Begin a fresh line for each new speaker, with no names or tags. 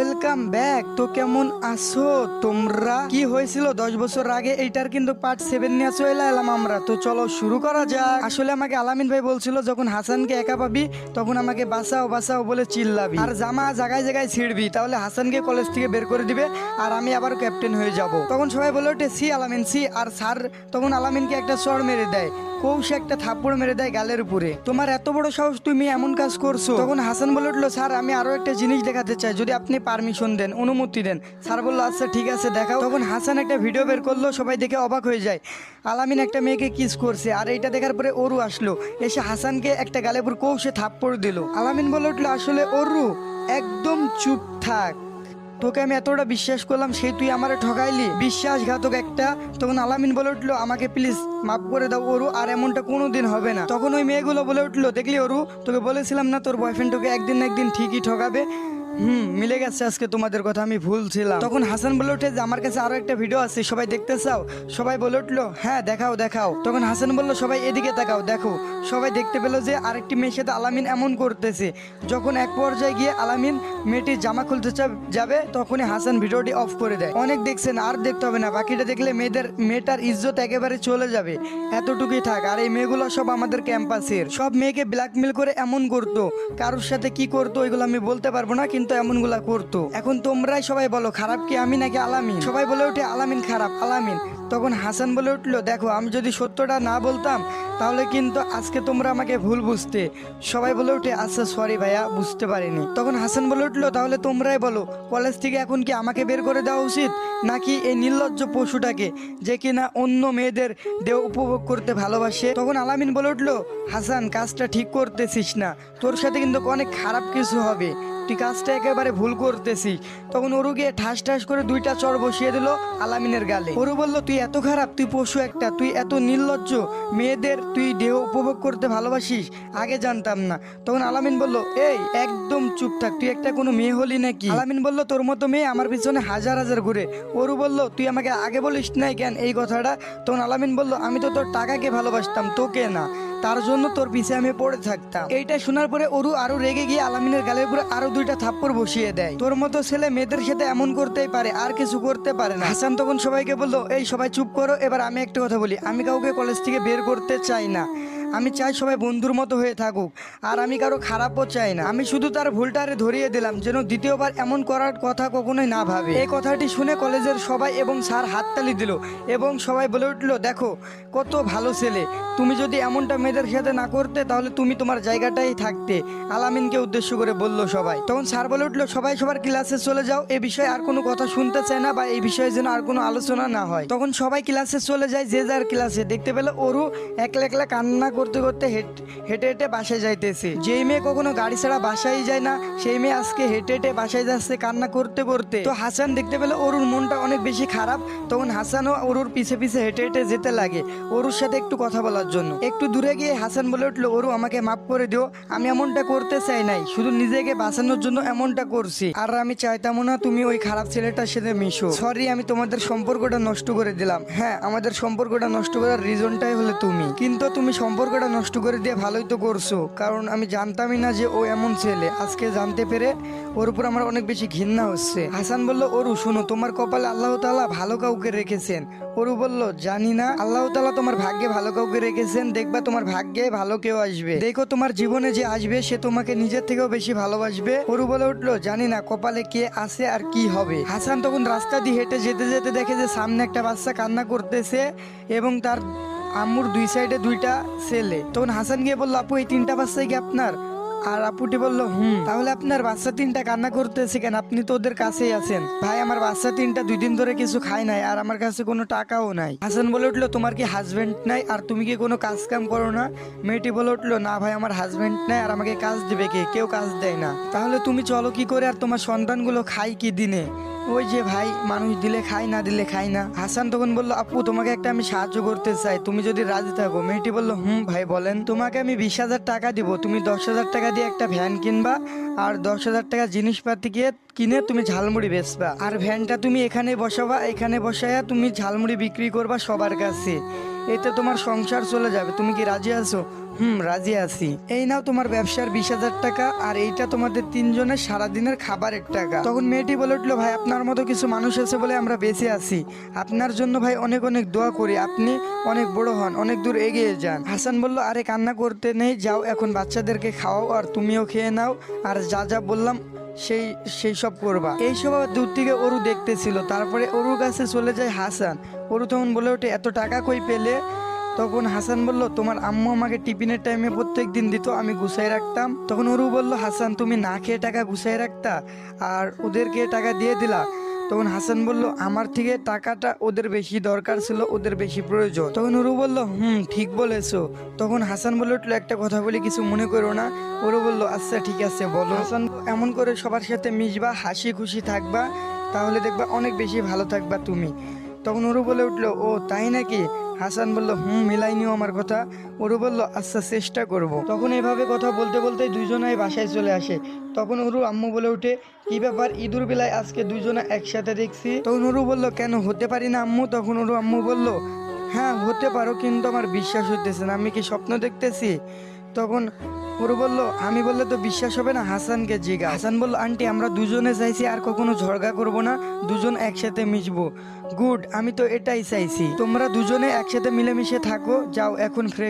Welcome back. তো কেমন আছো তোমরা? কি হয়েছিল 10 বছর আগে এইটার কিন্তু পার্ট 7 নিয়ে চলে এলাম আমরা। তো চলো শুরু করা যাক। আসলে আমাকে আলামিন ভাই বলছিল যখন হাসানকে একা পাবি তখন আমাকে বাঁচাও বাঁচাও বলে চিল্লাবি আর জামা জায়গায় জায়গায় ছিড়বি, তাহলে হাসানকে কলেজ থেকে বের করে দিবে আর আমি আবার ক্যাপ্টেন হয়ে যাব। তখন সবাই বলে ওঠে সি আলামিন সি। আর স্যার তখন আলামিনকে একটা চড় মেরে দেয়, কৌশে একটা থাপ্পড় মেরে দেয় গালের উপরে। তোমার এত বড় সাহস, তুমি এমন কাজ করছো? তখন হাসান বলে উঠলো স্যার আমি আরো একটা জিনিস দেখাতে চাই, যদি আপনি পারমিশন দেন, অনুমতি দেন। স্যার বললো আচ্ছা ঠিক আছে দেখাও। তখন হাসান একটা ভিডিও বের করলো, সবাই দেখে অবাক হয়ে যায়। আলামিন একটা মেয়েকে কিস করছে আর এইটা দেখার পরে অরু আসলো, এসে হাসানকে একটা গালের উপর কৌশে থাপ্পড় দিল। আলামিন বলে উঠলো আসলে অরু একদম চুপ থাক, তোকে আমি এতটা বিশ্বাস করলাম সেই তুই আমারে ঠকাইলি, বিশ্বাসঘাতক একটা। তখন আলামিন বলে উঠলো আমাকে প্লিজ মাফ করে দাও অরু, আর এমনটা কোনোদিন হবে না। তখন ওই মেয়েগুলো বলে উঠলো দেখলি অরু, তোকে বলেছিলাম না তোর বয়ফ্রেন্ড তোকে একদিন না একদিন ঠিকই ঠকাবে। মিলে গেছে আজকে তোমাদের কথা, আমি ভুল ছিলাম। তখন হাসান বলে উঠে যে আমার কাছে আরো একটা ভিডিও আছে, সবাই দেখতে চাও? সবাই বলে উঠলো হ্যাঁ দেখাও দেখাও। তখন হাসান বললো সবাই এদিকে তাকাও দেখো। সবাই দেখতে পেলো যে আরেকটি মেয়ের সাথে আলামিন এমন করতেছে। যখন এক পর্যায়ে গিয়ে আলামিন মেয়েটির জামা খুলতে যাবে তখনই হাসান ভিডিওটি অফ করে দেয়। অনেক দেখছেন, আর দেখতে হবে না, বাকিটা দেখলে মেয়েটার ইজ্জত একেবারে চলে যাবে। এতটুকুই থাক। আর এই মেয়েগুলো সব আমাদের ক্যাম্পাসের, সব মেয়েকে ব্ল্যাকমেল করে এমন করতো, কারোর সাথে কি করতো ওইগুলো আমি বলতে পারবো না, কিন্তু এমনগুলা করতো। এখন তোমরাই সবাই বলো খারাপ কি আমি নাকি আলামিন? সবাই বলে ওঠে আলামিন খারাপ, আলামিন। তখন হাসান বলে উঠলো দেখো আমি যদি সত্যটা না বলতাম তাহলে কিন্তু আজকে তোমরা আমাকে ভুল বুঝতে। সবাই বলে উঠে আচ্ছা সরি ভাইয়া, বুঝতে পারিনি। তখন হাসান বলে উঠলো তাহলে তোমরাই বলো কলেজ থেকে এখন কি আমাকে বের করে দেওয়া উচিত নাকি এই নির্লজ্জ পশুটাকে, যে কিনা অন্য মেয়েদের দেহ উপভোগ করতে ভালোবাসে? তখন আলামিন বলে উঠলো হাসান কাজটা ঠিক করতেছিস না, তোর সাথে কিন্তু অনেক খারাপ কিছু হবে, তুই কাজটা একেবারে ভুল করতেছিস। তখন অরু গিয়ে ঠাস ঠাস করে 2টা চড় বসিয়ে দিল আলামিনের গালে। অরু বলল তুই এত খারাপ, তুই পশু একটা, তুই এত নির্লজ্জ, মেয়েদের তুই দেহ উপভোগ করতে ভালোবাসিস, আগে জানতাম না। তখন আলামিন বলল এই একদম চুপ থাক, তুই একটা কোনো মেয়ে হলি নাকি? আলামিন বলল তোর মতো মেয়ে আমার পিছনে হাজার হাজার ঘুরে। অরু বলল তুই আমাকে আগে বলিস নাই কেন এই কথাটা? তখন আলামিন বলল আমি তো তোর টাকাকে ভালোবাসতাম, তোকে না, তার জন্য তোর পিছে আমি পড়ে থাকতাম। এইটা শোনার পরে অরু আরো রেগে গিয়ে আলামিনের গালের উপরে আরো 2টা থাপ্পড় বসিয়ে দেয়। তোর মতো ছেলে মেয়েদের সাথে এমন করতেই পারে, আর কিছু করতে পারে না। হাসান তখন সবাইকে বললো এই সবাই চুপ করো, এবার আমি একটা কথা বলি, আমি কাউকে কলেজ থেকে বের করতে চাই না, আমি চাই সবাই বন্ধুর মতো হয়ে থাকুক, আর আমি কারো খারাপও চাই না। আমি শুধু তার ভুলটারে ধরিয়ে দিলাম যেন দ্বিতীয়বার এমন করার কথা কখনোই না ভাবে। এই কথাটি শুনে কলেজের সবাই এবং স্যার হাততালি দিল এবং সবাই বলে উঠলো দেখো কত ভালো ছেলে, তুমি যদি এমনটা মেয়েদের সাথে না করতে তাহলে তুমি তোমার জায়গাটাই থাকতে। আলামিনকে উদ্দেশ্য করে বলল সবাই। তখন স্যার বলে উঠলো সবাই সবার ক্লাসে চলে যাও, এ বিষয়ে আর কোনো কথা শুনতে চায় না বা এই বিষয়ে যেন আর কোনো আলোচনা না হয়। তখন সবাই ক্লাসে চলে যায় যে যার ক্লাসে। দেখতে পেলো অরু একলা একলা কান্না করতে করতে হেঁটে হেঁটে বাসায় যাইতেছে। যেই মেয়ে কখনো গাড়ি ছাড়া বাসায় যায় না সেই মেয়ে আজকে হেঁটে হেঁটে বাসায় যাচ্ছে কান্না করতে করতে। তো হাসান দেখতে পেলো অরুর মনটা অনেক বেশি খারাপ। তখন হাসানও অরুর পিছে পিছে হেঁটে হেঁটে যেতে লাগে অরুর সাথে একটু কথা বলার জন্য। একটু দূরে গিয়ে হাসান বলে উঠলো অরু আমাকে মাফ করে দিও, আমি এমনটা করতে চাই নাই, শুধু নিজেকে বাঁচানোর জন্য এমনটা করছি, আর আমি চাইতাম না তুমি ওই খারাপ ছেলেটার সাথে মিশো। সরি আমি তোমাদের সম্পর্কটা নষ্ট করে দিলাম। হ্যাঁ আমাদের সম্পর্কটা নষ্ট করার রিজনটাই হলে তুমি, কিন্তু তুমি সম্পর্কটা নষ্ট করে দিয়ে ভালোই তো করছো, কারণ আমি জানতামই না যে ও এমন ছেলে। আজকে জানতে পেরে ওর উপর আমার অনেক বেশি ঘৃণা হচ্ছে। হাসান বলল অরু শোনো তোমার কপালে আল্লাহ তাআলা ভালো কাউকে রেখেছেন। অরু বলল জানি না, আল্লাহ তাআলা তোমার ভাগ্যে ভালো কাউকে রেখেছেন, দেখবা তোমার ভাগ্যে ভালো কেউ আসবে, দেখো তোমার জীবনে যে আসবে সে তোমাকে নিজের থেকেও বেশি ভালোবাসবে। অরু বলে উঠলো জানি না কপালে কে আছে আর কি হবে। হাসান তখন রাস্তা দিয়ে হেঁটে যেতে যেতে দেখে যে সামনে একটা বাচ্চা কান্না করতেছে এবং তার আম্মুর 2 সাইডে 2টা ছেলে। তখন হাসান গিয়ে বললো আপু এই 3টা বাচ্চাই কি আপনার? আর আপুটি বললো তাহলে আপনার বাচ্চা 3টা কান্না করতেছে কেন? আপনি তো ওদের কাছেই আছেন। ভাই আমার বাচ্চা 3টা 2 দিন ধরে কিছু খায় নাই আর আমার কাছে কোনো টাকাও নাই। হাসান বলে উঠলো তোমার কি হাজবেন্ড নাই আর তুমি কি কোনো কাজ কাম করো না? মেয়েটি বলে উঠলো না ভাই আমার হাজবেন্ড নাই আর আমাকে কাজ দিবে কে? কেউ কাজ দেয় না। তাহলে তুমি চলো কি করে আর তোমার সন্তানগুলো খায় কি দিনে? ওই যে ভাই মানুষ দিলে খাই না দিলে খাই না। হাসান তখন বললো আপু তোমাকে একটা আমি সাহায্য করতে চাই, তুমি যদি রাজি থাকো। মেয়েটি বললো ভাই বলেন। তোমাকে আমি 20,000 টাকা দিব, তুমি 10,000 টাকা দিয়ে একটা ভ্যান কিনবা আর 10,000 টাকা জিনিসপাতি কিনে তুমি ঝালমুড়ি বেচবা, আর ভ্যানটা তুমি এখানে বসাবা, এখানে বসায়া তুমি ঝালমুড়ি বিক্রি করবা সবার কাছে, এতে তোমার সংসার চলে যাবে। তুমি কি রাজি আছো? রাজি আছি। এই নাও তোমার ব্যবসার 20,000 টাকা, আর এইটা তোমাদের তিনজনের সারাদিনের খাবারের টাকা। তখন মেয়েটি বলে উঠলো, ভাই আপনার মতো কিছু মানুষ আছে বলে আমরা বেঁচে আছি। আপনার জন্য ভাই অনেক অনেক দোয়া করি, আপনি অনেক বড় হন, অনেক দূর এগিয়ে যান। হাসান বলল, আরে কান্না করতে নেই, যাও এখন বাচ্চাদেরকে খাওয়াও আর তুমিও খেয়ে নাও, আর যা যা বললাম সেই সেই সব করবা। এইসব আবার দূর থেকে অরু দেখতেছিল। তারপরে অরুর কাছে চলে যায় হাসান। অরু তখন বলে ওঠে, এত টাকা কই পেলে? তখন হাসান বলল, তোমার আম্মু আমাকে টিফিনের টাইমে প্রত্যেক দিন দিত, আমি গুছাই রাখতাম। তখন অরু বলল, হাসান তুমি না খেয়ে টাকা গুছাই রাখতা আর ওদেরকে টাকা দিয়ে দিলা? তখন হাসান বলল, আমার থেকে টাকাটা ওদের বেশি দরকার ছিল, ওদের বেশি প্রয়োজন। তখন অরু বলল, ঠিক বলেছো। তখন হাসান বলে উঠলো, একটা কথা বলি, কিছু মনে করো না। ওরু বলল, আচ্ছা ঠিক আছে বলো। হাসান, এমন করে সবার সাথে মিশবা, হাসি খুশি থাকবা, তাহলে দেখবা অনেক বেশি ভালো থাকবা তুমি। তখন ওরু বলে উঠলো, ও তাই নাকি? হাসান বলল, মিলাই নিও আমার কথা। ওরু বলল, আচ্ছা চেষ্টা করব। তখন এভাবে কথা বলতে বলতে দুইজনাই বাসায় চলে আসে। তখন ওরু আম্মু বলে উঠে, কি ব্যাপার, ঈদুর বেলায় আজকে দুইজনা একসাথে দেখছি? তখন ওরু বলল, কেন হতে পারি না আম্মু? তখন ওরু আম্মু বলল, হ্যাঁ হতে পারো, কিন্তু আমার বিশ্বাস হইতেছে না, আমি কি স্বপ্ন দেখতেছি? তখন ওরু বলল, আমি বললে তো বিশ্বাস হবে না, হাসানকে জিগা। হাসান বলল, আন্টি আমরা দুজনে চাইছি আর কখনো ঝগড়া করব না, দুজন একসাথে মিশবো। গুড, আমি তো এটাই চাইছি, তোমরা দুজনে একসাথে মিলেমিশে থাকো, যাও এখন ফ্রেশ